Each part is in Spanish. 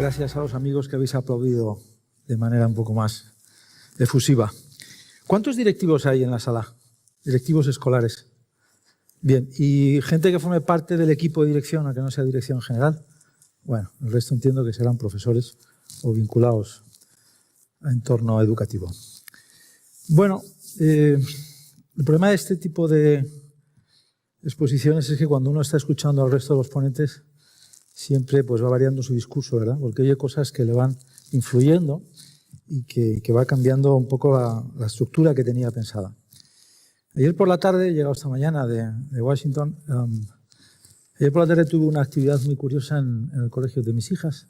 Gracias a los amigos que habéis aplaudido de manera un poco más efusiva. ¿Cuántos directivos hay en la sala? Directivos escolares. Bien, ¿y gente que forme parte del equipo de dirección, aunque no sea dirección general? Bueno, el resto entiendo que serán profesores o vinculados a entorno educativo. Bueno, el problema de este tipo de exposiciones es que cuando uno está escuchando al resto de los ponentes, siempre pues va variando su discurso, ¿verdad? Porque oye cosas que le van influyendo y que va cambiando un poco la estructura que tenía pensada. Ayer por la tarde, he llegado esta mañana de Washington, ayer por la tarde tuve una actividad muy curiosa en el colegio de mis hijas.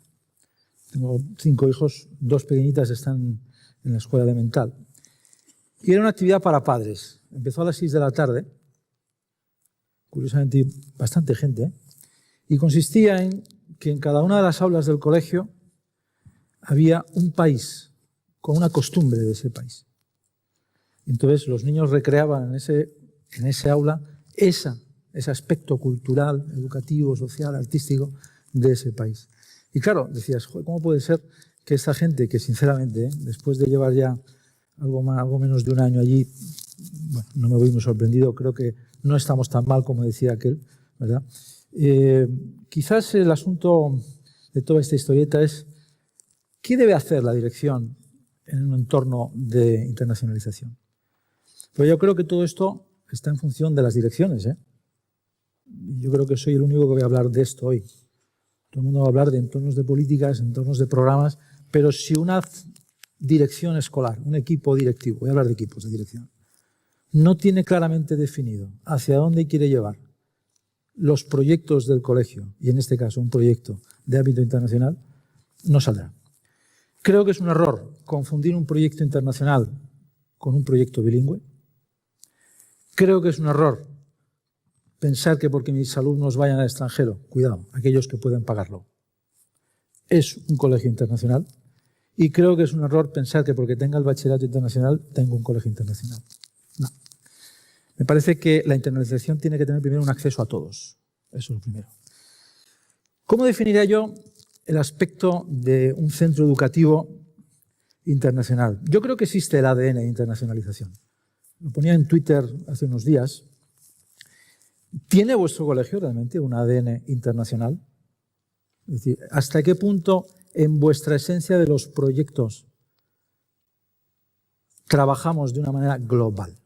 Tengo 5 hijos, 2 pequeñitas están en la escuela elemental. Y era una actividad para padres. Empezó a las 6 de la tarde, curiosamente bastante gente, ¿eh? Y consistía en que en cada una de las aulas del colegio había un país con una costumbre de ese país. Entonces los niños recreaban en ese aula ese aspecto cultural, educativo, social, artístico de ese país. Y claro, decías, ¿cómo puede ser que esta gente que sinceramente, después de llevar ya algo menos de un año allí, bueno, no me voy muy sorprendido, creo que no estamos tan mal como decía aquel, ¿verdad? Quizás el asunto de toda esta historieta es ¿qué debe hacer la dirección en un entorno de internacionalización? Pero yo creo que todo esto está en función de las direcciones, ¿eh? Yo creo que soy el único que voy a hablar de esto hoy. Todo el mundo va a hablar de entornos de políticas, entornos de programas, pero si una dirección escolar, un equipo directivo, voy a hablar de equipos de dirección, no tiene claramente definido hacia dónde quiere llevar los proyectos del colegio, y en este caso un proyecto de ámbito internacional, no saldrá. Creo que es un error confundir un proyecto internacional con un proyecto bilingüe. Creo que es un error pensar que porque mis alumnos vayan al extranjero, cuidado, aquellos que pueden pagarlo, es un colegio internacional. Y creo que es un error pensar que porque tenga el bachillerato internacional, tengo un colegio internacional. No. Me parece que la internacionalización tiene que tener primero un acceso a todos. Eso es lo primero. ¿Cómo definiría yo el aspecto de un centro educativo internacional? Yo creo que existe el ADN de internacionalización. Lo ponía en Twitter hace unos días. ¿Tiene vuestro colegio realmente un ADN internacional? Es decir, ¿hasta qué punto en vuestra esencia de los proyectos trabajamos de una manera global?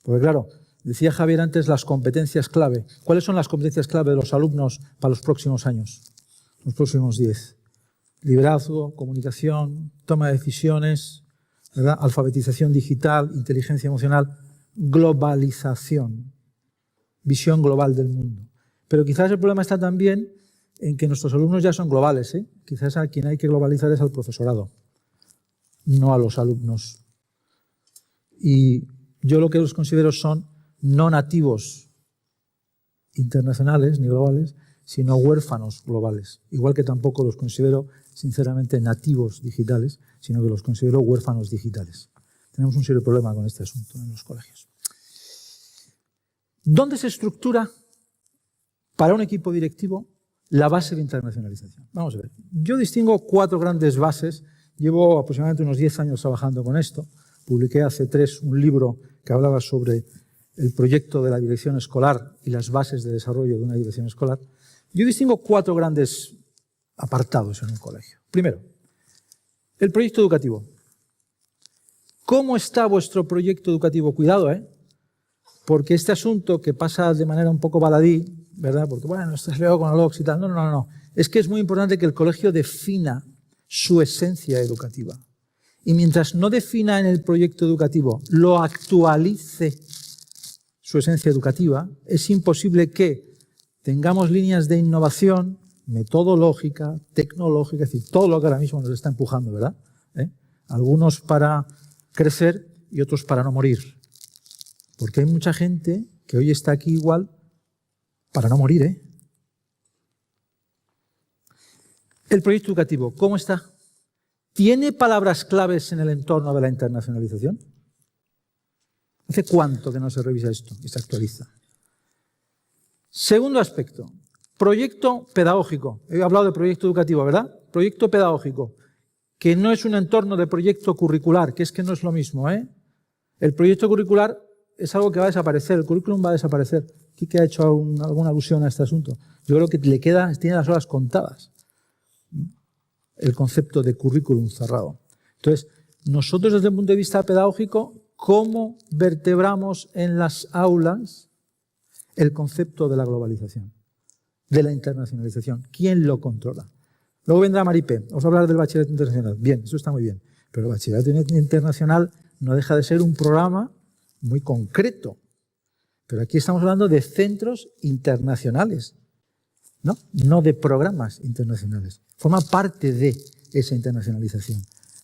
Porque claro, decía Javier antes las competencias clave. ¿Cuáles son las competencias clave de los alumnos para los próximos años? Los próximos 10. Liderazgo, comunicación, toma de decisiones, ¿verdad? Alfabetización digital, inteligencia emocional, globalización, visión global del mundo. Pero quizás el problema está también en que nuestros alumnos ya son globales, ¿eh? Quizás a quien hay que globalizar es al profesorado, no a los alumnos. Y yo lo que los considero son no nativos internacionales ni globales, sino huérfanos globales. Igual que tampoco los considero, sinceramente, nativos digitales, sino que los considero huérfanos digitales. Tenemos un serio problema con este asunto en los colegios. ¿Dónde se estructura para un equipo directivo la base de internacionalización? Vamos a ver. Yo distingo 4 grandes bases. Llevo aproximadamente unos 10 años trabajando con esto. Publiqué hace 3 un libro que hablaba sobre el proyecto de la dirección escolar y las bases de desarrollo de una dirección escolar. Yo distingo 4 grandes apartados en un colegio. Primero, el proyecto educativo. ¿Cómo está vuestro proyecto educativo? Cuidado, ¿eh? Porque este asunto que pasa de manera un poco baladí, ¿verdad? Porque, bueno, estás luego con el LOCS y tal. No. Es que es muy importante que el colegio defina su esencia educativa. Y mientras no defina en el proyecto educativo, lo actualice su esencia educativa, es imposible que tengamos líneas de innovación metodológica, tecnológica, es decir, todo lo que ahora mismo nos está empujando, ¿verdad? Algunos para crecer y otros para no morir. Porque hay mucha gente que hoy está aquí igual para no morir, ¿eh? El proyecto educativo, ¿cómo está? ¿Tiene palabras claves en el entorno de la internacionalización? ¿Hace cuánto que no se revisa esto y se actualiza? Segundo aspecto, Proyecto pedagógico. He hablado de proyecto educativo, ¿verdad? Proyecto pedagógico, que no es un entorno de proyecto curricular, que es que no es lo mismo, ¿eh? El proyecto curricular es algo que va a desaparecer, el currículum va a desaparecer. ¿Quique ha hecho alguna alusión a este asunto? Yo creo que tiene las horas contadas el concepto de currículum cerrado. Entonces, nosotros desde el punto de vista pedagógico, ¿cómo vertebramos en las aulas el concepto de la globalización, de la internacionalización? ¿Quién lo controla? Luego vendrá Maripé, vamos a hablar del bachillerato internacional. Bien, eso está muy bien, pero el bachillerato internacional no deja de ser un programa muy concreto. Pero aquí estamos hablando de centros internacionales, no de programas internacionales. Forma parte de esa internacionalización.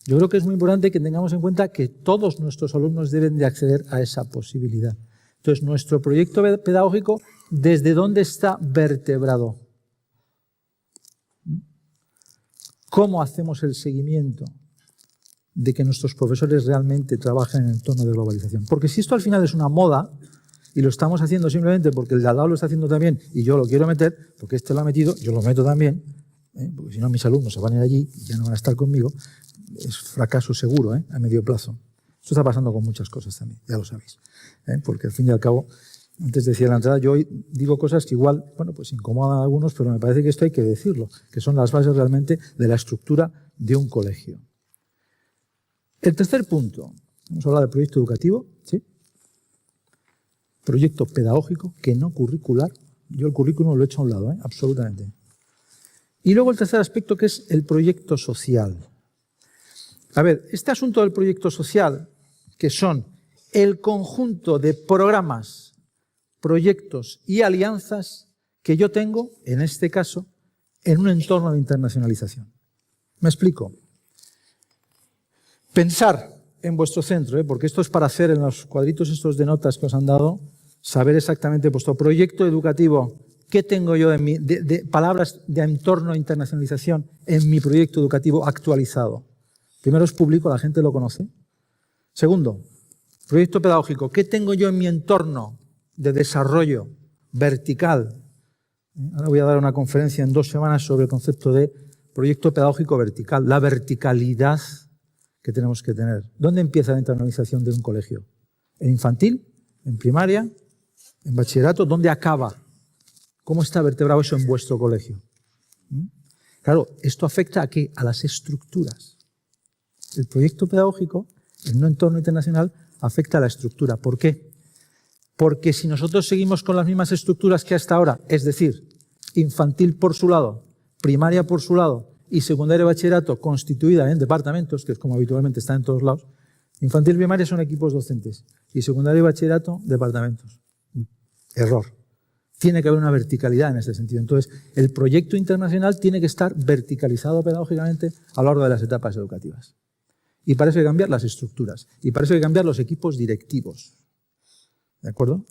Yo creo que es muy importante que tengamos en cuenta que todos nuestros alumnos deben de acceder a esa posibilidad. Entonces, nuestro proyecto pedagógico, ¿desde dónde está vertebrado? ¿Cómo hacemos el seguimiento de que nuestros profesores realmente trabajen en el entorno de globalización? Porque si esto al final es una moda y lo estamos haciendo simplemente porque el de al lado lo está haciendo también y yo lo quiero meter, porque este lo ha metido, yo lo meto también, porque si no mis alumnos se van a ir allí y ya no van a estar conmigo, es fracaso seguro, a medio plazo. Esto está pasando con muchas cosas también, ya lo sabéis. Porque al fin y al cabo, antes decía la entrada, yo hoy digo cosas que igual, pues incomodan a algunos, pero me parece que esto hay que decirlo, que son las bases realmente de la estructura de un colegio. El tercer punto, vamos a hablar del proyecto educativo, ¿sí? Proyecto pedagógico, que no curricular. Yo el currículum lo he hecho a un lado, absolutamente. Y luego el tercer aspecto, que es el proyecto social. A ver, este asunto del proyecto social, que son el conjunto de programas, proyectos y alianzas que yo tengo, en este caso, en un entorno de internacionalización. ¿Me explico? Pensar en vuestro centro, porque esto es para hacer en los cuadritos estos de notas que os han dado, saber exactamente vuestro proyecto educativo, qué tengo yo de palabras de entorno de internacionalización en mi proyecto educativo actualizado. Primero es público, la gente lo conoce. Segundo, proyecto pedagógico, ¿qué tengo yo en mi entorno de desarrollo vertical? Ahora voy a dar una conferencia en 2 semanas sobre el concepto de proyecto pedagógico vertical, la verticalidad que tenemos que tener. ¿Dónde empieza la internacionalización de un colegio? ¿En infantil? ¿En primaria? ¿En bachillerato? ¿Dónde acaba? ¿Cómo está vertebrado eso en vuestro colegio? Claro, esto afecta ¿a qué? A las estructuras. El proyecto pedagógico, en un entorno internacional, afecta a la estructura. ¿Por qué? Porque si nosotros seguimos con las mismas estructuras que hasta ahora, es decir, infantil por su lado, primaria por su lado y secundaria y bachillerato constituida en departamentos, que es como habitualmente está en todos lados, infantil y primaria son equipos docentes y secundaria y bachillerato departamentos. Error. Tiene que haber una verticalidad en este sentido. Entonces, el proyecto internacional tiene que estar verticalizado pedagógicamente a lo largo de las etapas educativas. Y para eso hay que cambiar las estructuras. Y para eso hay que cambiar los equipos directivos. ¿De acuerdo?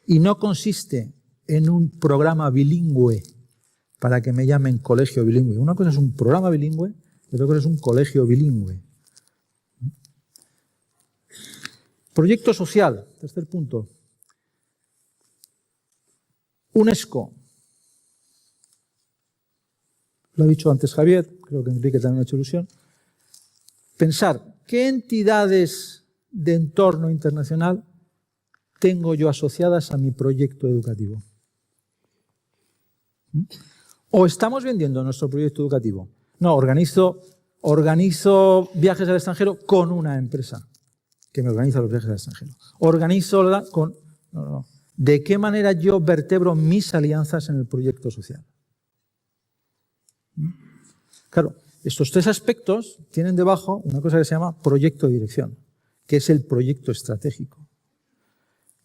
Y no consiste en un programa bilingüe para que me llamen colegio bilingüe. Una cosa es un programa bilingüe y otra cosa es un colegio bilingüe. Proyecto social, tercer punto. UNESCO. Lo ha dicho antes Javier, creo que Enrique también ha hecho ilusión. Pensar, ¿qué entidades de entorno internacional tengo yo asociadas a mi proyecto educativo? ¿O estamos vendiendo nuestro proyecto educativo? No, organizo viajes al extranjero con una empresa que me organiza los viajes al extranjero. No. ¿De qué manera yo vertebro mis alianzas en el proyecto social? Claro, estos 3 aspectos tienen debajo una cosa que se llama proyecto de dirección, que es el proyecto estratégico.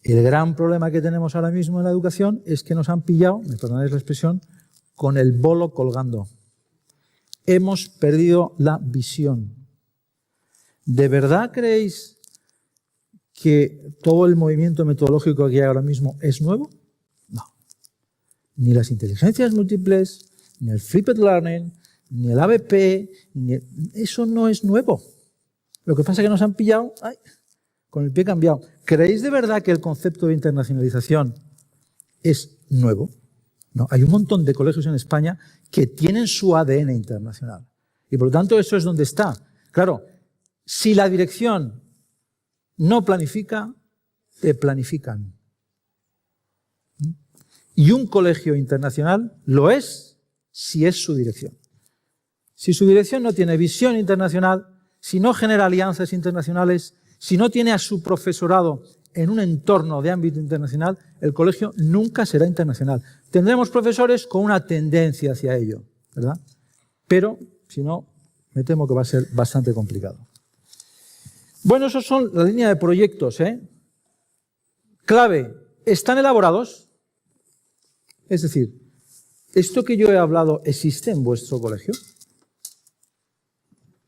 El gran problema que tenemos ahora mismo en la educación es que nos han pillado, me perdonáis la expresión, con el bolo colgando. Hemos perdido la visión. ¿De verdad creéis que todo el movimiento metodológico que hay ahora mismo es nuevo? No. Ni las inteligencias múltiples, ni el flipped learning, ni el ABP, eso no es nuevo. Lo que pasa es que nos han pillado con el pie cambiado. ¿Creéis de verdad que el concepto de internacionalización es nuevo? No, hay un montón de colegios en España que tienen su ADN internacional. Y por lo tanto eso es donde está. Claro, si la dirección no planifica, te planifican. Y un colegio internacional lo es si es su dirección. Si su dirección no tiene visión internacional, si no genera alianzas internacionales, si no tiene a su profesorado en un entorno de ámbito internacional, el colegio nunca será internacional. Tendremos profesores con una tendencia hacia ello, ¿verdad? Pero, si no, me temo que va a ser bastante complicado. Bueno, esos son la línea de proyectos, Clave, ¿están elaborados? Es decir, ¿esto que yo he hablado existe en vuestro colegio?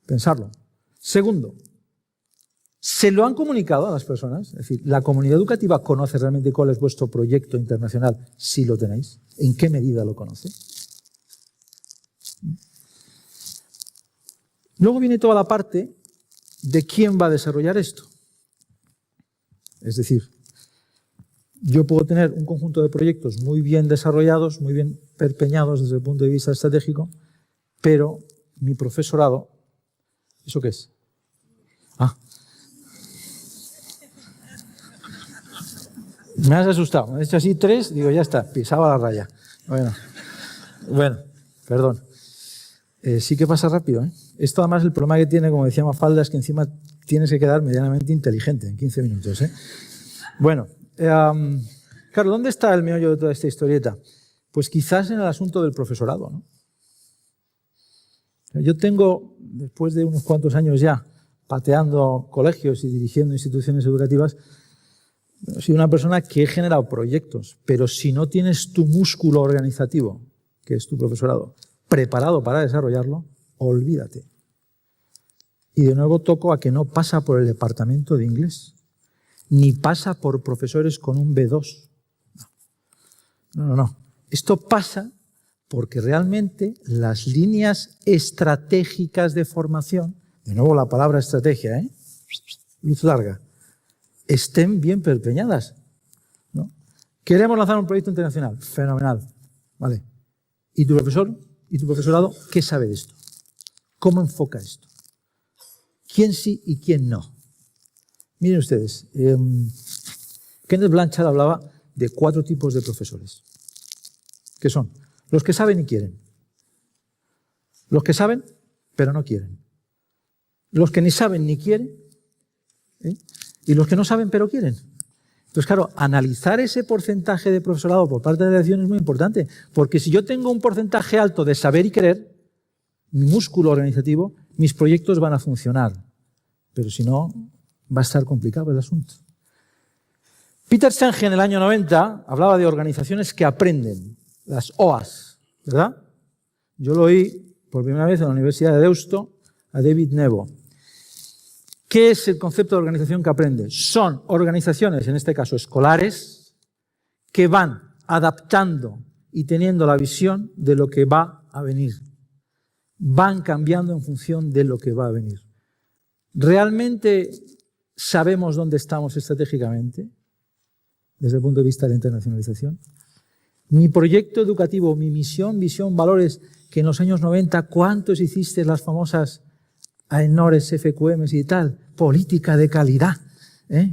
Pensarlo. Segundo, ¿se lo han comunicado a las personas? Es decir, ¿la comunidad educativa conoce realmente cuál es vuestro proyecto internacional, si lo tenéis? ¿En qué medida lo conoce? Luego viene toda la parte de quién va a desarrollar esto. Es decir, yo puedo tener un conjunto de proyectos muy bien desarrollados, muy bien perpeñados desde el punto de vista estratégico, pero mi profesorado, ¿eso qué es? Me has asustado, me has hecho así 3, digo, ya está, pisaba la raya. Bueno, perdón. Sí que pasa rápido, Esto además el problema que tiene, como decía Mafalda, es que encima tienes que quedar medianamente inteligente en 15 minutos, Bueno, claro, ¿dónde está el meollo de toda esta historieta? Pues quizás en el asunto del profesorado, ¿no? Yo tengo, después de unos cuantos años ya, pateando colegios y dirigiendo instituciones educativas, soy una persona que he generado proyectos, pero si no tienes tu músculo organizativo, que es tu profesorado, preparado para desarrollarlo, olvídate. Y de nuevo toco a que no pasa por el departamento de inglés, ni pasa por profesores con un B2. No. Esto pasa porque realmente las líneas estratégicas de formación, de nuevo la palabra estrategia, luz larga, estén bien perpeñadas, ¿no? Queremos lanzar un proyecto internacional, fenomenal, ¿vale? ¿Y tu profesor y tu profesorado qué sabe de esto? ¿Cómo enfoca esto? ¿Quién sí y quién no? Miren ustedes, Kenneth Blanchard hablaba de 4 tipos de profesores, que son los que saben y quieren, los que saben pero no quieren, los que ni saben ni quieren, y los que no saben pero quieren. Entonces, claro, analizar ese porcentaje de profesorado por parte de la dirección es muy importante, porque si yo tengo un porcentaje alto de saber y querer, mi músculo organizativo, mis proyectos van a funcionar, pero si no, va a estar complicado el asunto. Peter Senge en el año 90 hablaba de organizaciones que aprenden, las OAS, ¿verdad? Yo lo oí por primera vez en la Universidad de Deusto a David Nebo. ¿Qué es el concepto de organización que aprende? Son organizaciones, en este caso escolares, que van adaptando y teniendo la visión de lo que va a venir. Van cambiando en función de lo que va a venir. ¿Realmente sabemos dónde estamos estratégicamente desde el punto de vista de la internacionalización? Mi proyecto educativo, mi misión, visión, valores, que en los años 90, ¿cuántos hiciste las famosas AENORES, FQMs y tal? Política de calidad.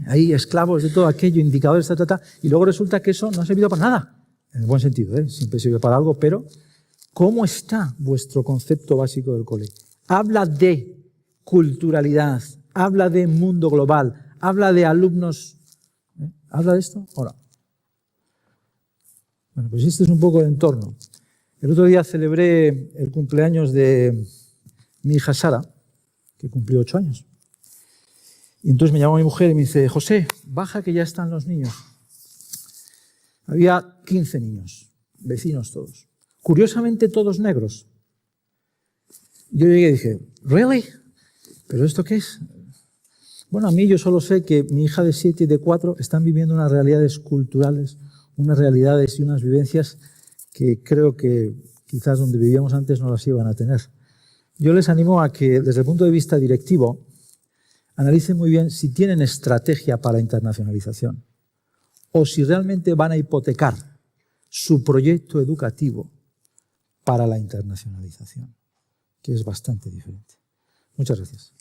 Ahí esclavos de todo aquello, indicadores, y luego resulta que eso no ha servido para nada. En el buen sentido, siempre sirve para algo, pero ¿cómo está vuestro concepto básico del cole? Habla de culturalidad, habla de mundo global, habla de alumnos. ¿Habla de esto o no? Bueno, pues este es un poco el entorno. El otro día celebré el cumpleaños de mi hija Sara, que cumplió 8 años. Y entonces me llamó mi mujer y me dice, José, baja que ya están los niños. Había 15 niños, vecinos todos. Curiosamente todos negros. Yo llegué y dije, ¿really? ¿Pero esto qué es? Bueno, a mí yo solo sé que mi hija de 7 y de 4 están viviendo unas realidades culturales, unas realidades y unas vivencias que creo que quizás donde vivíamos antes no las iban a tener. Yo les animo a que, desde el punto de vista directivo, analicen muy bien si tienen estrategia para la internacionalización o si realmente van a hipotecar su proyecto educativo para la internacionalización, que es bastante diferente. Muchas gracias.